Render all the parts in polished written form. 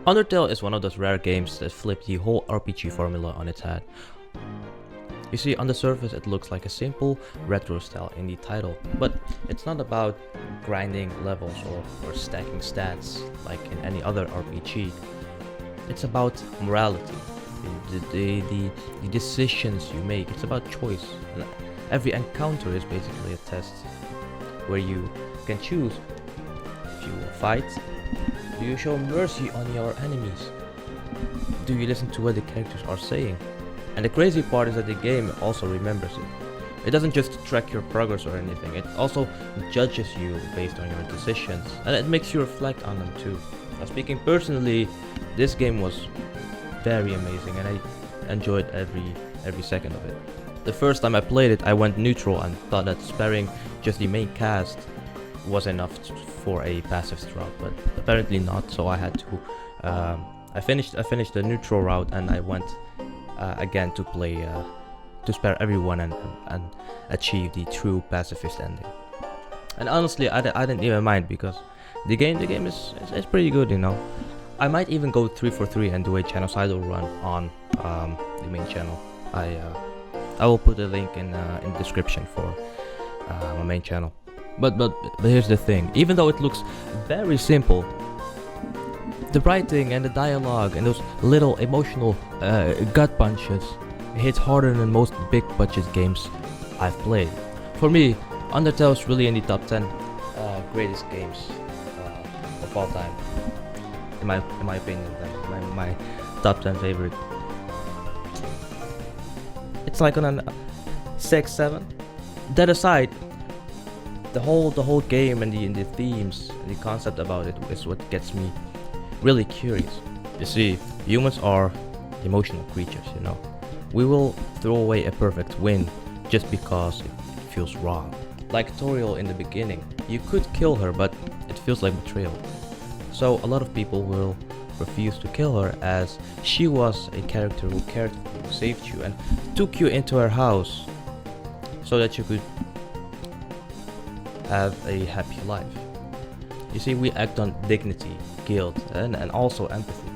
Undertale is one of those rare games that flip the whole RPG formula on its head. You see, on the surface it looks like a simple retro style indie title, but it's not about grinding levels or stacking stats like in any other RPG. It's about morality, the decisions you make. It's about choice. And every encounter is basically a test where you can choose if you will fight. Do you show mercy on your enemies? Do you listen to what the characters are saying? And the crazy part is that the game also remembers it. It doesn't just track your progress or anything, it also judges you based on your decisions, and it makes you reflect on them too. Now, speaking personally, this game was very amazing and I enjoyed every second of it. The first time I played it, I went neutral and thought that sparing just the main cast was enough for a passive strat, but apparently not. So I had to. I finished the neutral route and I went again to play to spare everyone and achieve the true pacifist ending. And honestly, I didn't even mind because the game is pretty good, you know. I might even go 3 for 3 and do a genocidal run on the main channel. I will put a link in the description for my main channel. But here's the thing. Even though it looks very simple, the writing and the dialogue and those little emotional gut punches hit harder than most big budget games I've played. For me, Undertale is really in the top 10 greatest games of all time. In my opinion, my top 10 favorite. It's like on a 6, 7. That aside, the whole game and the themes and the concept about it is what gets me really curious. You see, humans are emotional creatures, you know. We will throw away a perfect win just because it feels wrong. Like Toriel in the beginning, you could kill her, but it feels like betrayal. So a lot of people will refuse to kill her as she was a character who cared for you, saved you, and took you into her house so that you could have a happy life. You see, we act on dignity, guilt, and also empathy.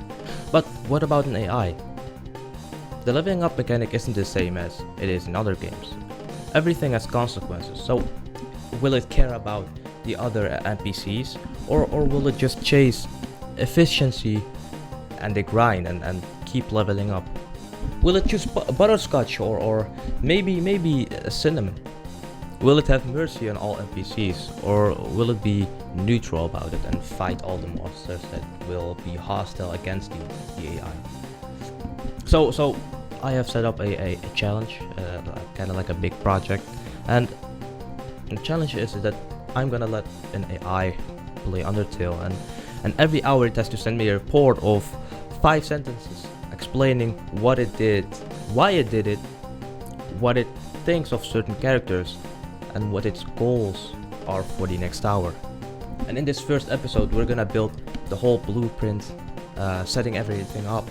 But what about an AI? The leveling up mechanic isn't the same as it is in other games. Everything has consequences, so will it care about the other NPCs or will it just chase efficiency and the grind and keep leveling up? Will it choose butterscotch or maybe cinnamon? Will it have mercy on all NPCs or will it be neutral about it and fight all the monsters that will be hostile against the AI? So I have set up a challenge, kind of like a big project, and the challenge is that I'm gonna let an AI play Undertale, and every hour it has to send me a report of 5 sentences explaining what it did, why it did it, what it thinks of certain characters, and what its goals are for the next hour. And in this first episode we're gonna build the whole blueprint, setting everything up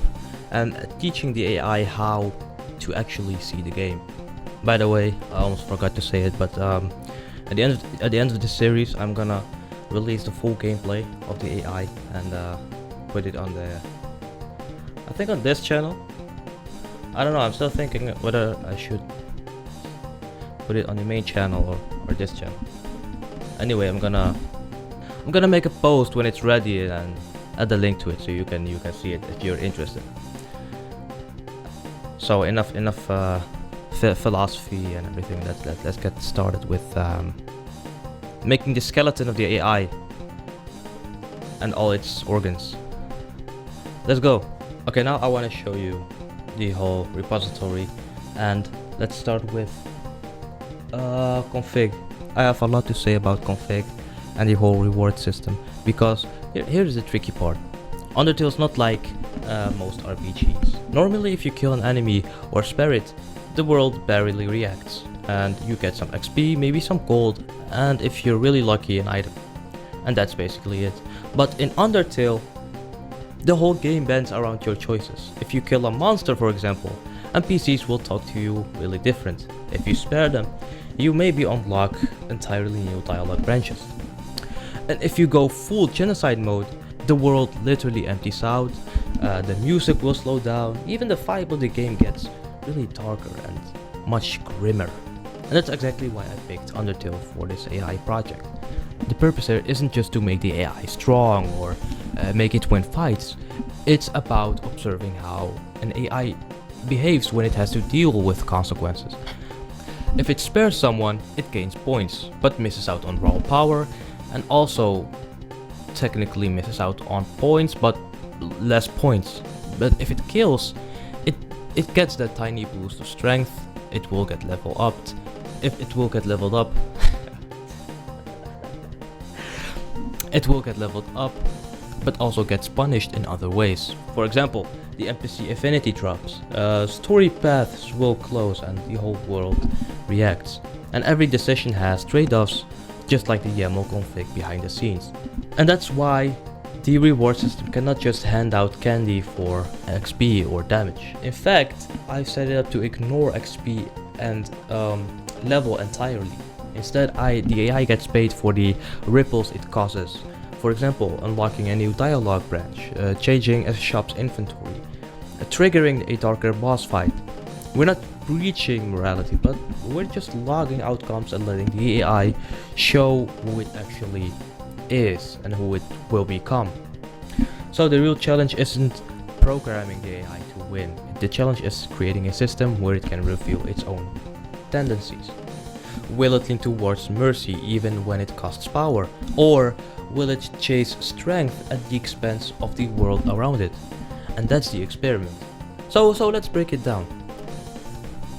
and teaching the AI how to actually see the game. By the way, I almost forgot to say it, but at the end of this series I'm gonna release the full gameplay of the AI and put it on I think on this channel. I don't know, I'm still thinking whether I should put it on the main channel or this channel. Anyway, I'm gonna make a post when it's ready and add the link to it so you can see it if you're interested. So enough philosophy and everything. Let's get started with making the skeleton of the AI and all its organs. Let's go. Okay, now I want to show you the whole repository, and let's start with config. I have a lot to say about config and the whole reward system, because here's the tricky part. Undertale is not like most RPGs. Normally if you kill an enemy or spare it, the world barely reacts and you get some XP, maybe some gold, and if you're really lucky, an item. And that's basically it. But in Undertale, the whole game bends around your choices. If you kill a monster, for example, NPCs will talk to you really different. If you spare them, you maybe unlock entirely new dialogue branches. And if you go full genocide mode, The world literally empties out, the music will slow down, even the vibe of the game gets really darker and much grimmer. And that's exactly why I picked Undertale for this AI project. The purpose here isn't just to make the AI strong or make it win fights. It's about observing how an AI behaves when it has to deal with consequences. If it spares someone, it gains points, but misses out on raw power, and also technically misses out on points, but less points. But if it kills, it gets that tiny boost of strength. It will get leveled up. If it will get leveled up, it will get leveled up, but also gets punished in other ways. For example, the NPC affinity drops, story paths will close, and the whole world reacts. And every decision has trade-offs, just like the YAML config behind the scenes. And that's why the reward system cannot just hand out candy for XP or damage. In fact, I've set it up to ignore XP and level entirely. Instead, the AI gets paid for the ripples it causes. For example, unlocking a new dialogue branch, changing a shop's inventory, triggering a darker boss fight. We're not breaching morality, but we're just logging outcomes and letting the AI show who it actually is and who it will become. So the real challenge isn't programming the AI to win. The challenge is creating a system where it can reveal its own tendencies. Will it lean towards mercy even when it costs power? Or will it chase strength at the expense of the world around it? And that's the experiment. So let's break it down.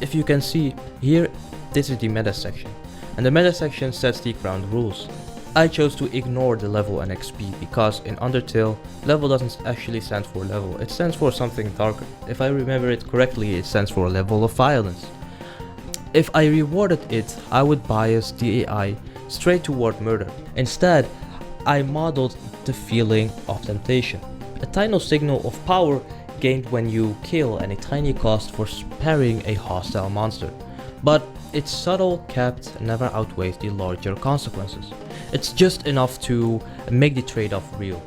If you can see here, this is the meta section. And the meta section sets the ground rules. I chose to ignore the level and XP because in Undertale, level doesn't actually stand for level, it stands for something darker. If I remember it correctly, it stands for a level of violence. If I rewarded it, I would bias the AI straight toward murder. Instead, I modeled the feeling of temptation. A tiny signal of power gained when you kill and a tiny cost for sparing a hostile monster. But its subtle capped never outweighs the larger consequences. It's just enough to make the trade-off real.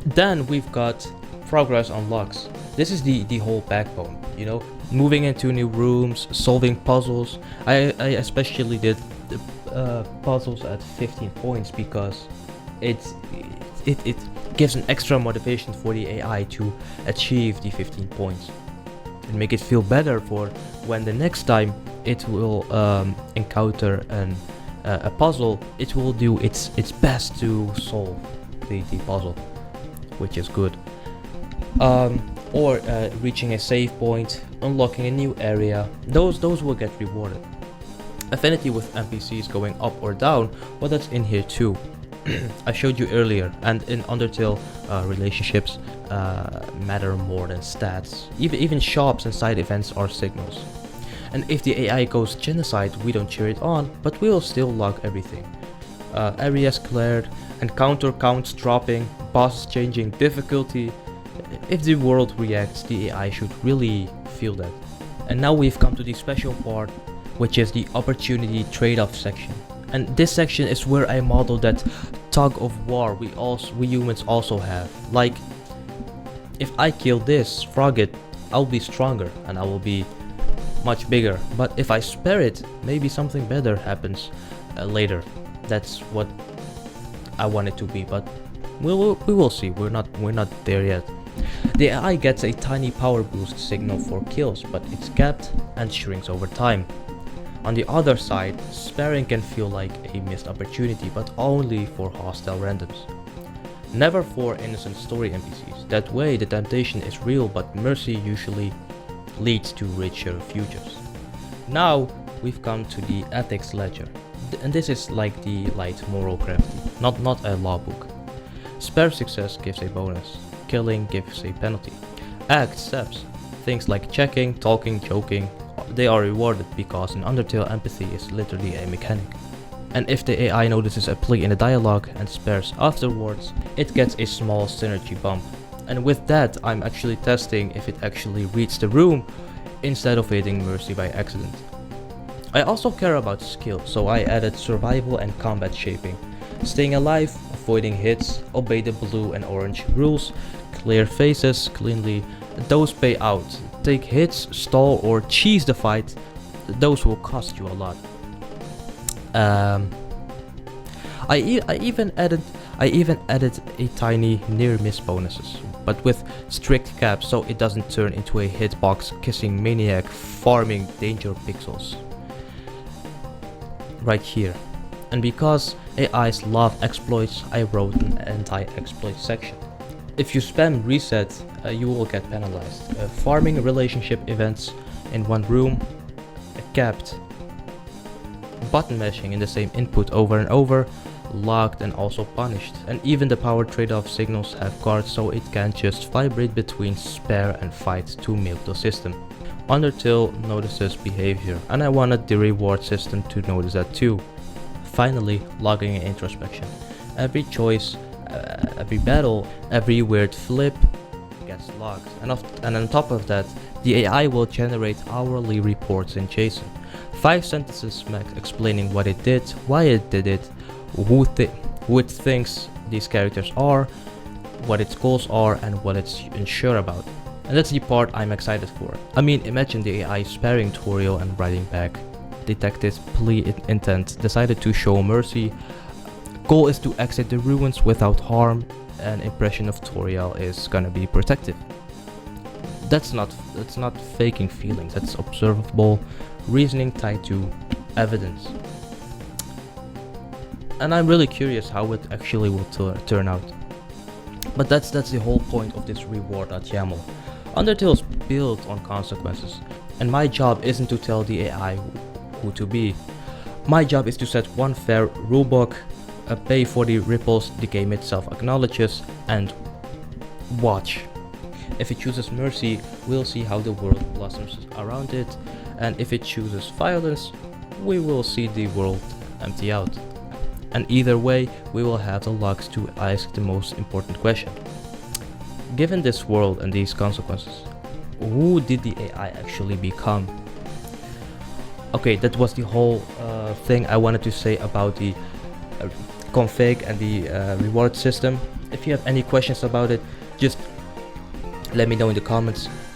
Then we've got progress unlocks. This is the whole backbone, you know, moving into new rooms, solving puzzles. I especially did puzzles at 15 points because it gives an extra motivation for the AI to achieve the 15 points and make it feel better for when the next time it will encounter a puzzle, it will do its best to solve the puzzle, which is good. Or reaching a save point, unlocking a new area, those will get rewarded. Affinity with NPCs going up or down, well, that's in here too. I showed you earlier, and in Undertale, relationships matter more than stats. Even shops and side events are signals. And if the AI goes genocide, we don't cheer it on, but we will still log everything. Areas cleared, encounter counts dropping, bosses changing difficulty. If the world reacts, the AI should really feel that. And now we've come to the special part, which is the opportunity trade-off section. And this section is where I model that tug of war we humans also have. Like, if I kill this frogget, I'll be stronger and I will be much bigger. But if I spare it, maybe something better happens later. That's what I want it to be, but we will see. We're not there yet. The AI gets a tiny power boost signal for kills, but it's capped and shrinks over time. On the other side, sparing can feel like a missed opportunity, but only for hostile randoms. Never for innocent story NPCs. That way the temptation is real, but mercy usually leads to richer futures. Now we've come to the ethics ledger, and this is like the light moral crafty, not a law book. Spare success gives a bonus, killing gives a penalty. Act steps, things like checking, talking, joking, they are rewarded because in Undertale empathy is literally a mechanic. And if the AI notices a plea in a dialogue and spares afterwards, it gets a small synergy bump. And with that, I'm actually testing if it actually reads the room instead of hitting mercy by accident. I also care about skill, so I added survival and combat shaping. Staying alive, avoiding hits, obey the blue and orange rules, clear faces cleanly, those pay out. Take hits, stall or cheese the fight, those will cost you a lot. I even added a tiny near miss bonuses, but with strict caps so it doesn't turn into a hitbox kissing maniac farming danger pixels. Right here. And because AIs love exploits, I wrote an anti-exploit section. If you spam reset, you will get penalized. Farming relationship events in one room, capped. Button mashing in the same input over and over, locked and also punished. And even the power trade-off signals have guards so it can't just vibrate between spare and fight to milk the system. Undertale notices behavior, and I wanted the reward system to notice that too. Finally, logging and introspection. Every choice, every battle, every weird flip gets logged. And on top of that, the AI will generate hourly reports in JSON. 5 sentences max explaining what it did, why it did it, who it thinks these characters are, what its goals are, and what it's unsure about. And that's the part I'm excited for. I mean, imagine the AI sparing Toriel and writing back. Detected plea intent, decided to show mercy. Goal is to exit the ruins without harm, and impression of Toriel is gonna be protective. That's not faking feelings, that's observable reasoning tied to evidence. And I'm really curious how it actually will turn out. But that's the whole point of this reward.yaml. Undertale is built on consequences, and my job isn't to tell the AI who to be. My job is to set one fair rulebook, pay for the ripples the game itself acknowledges, and watch. If it chooses mercy, we'll see how the world blossoms around it, and if it chooses violence, we will see the world empty out. And either way, we will have the luck to ask the most important question. Given this world and these consequences, who did the AI actually become? Okay, that was the whole thing I wanted to say about the config and the reward system. If you have any questions about it, just let me know in the comments.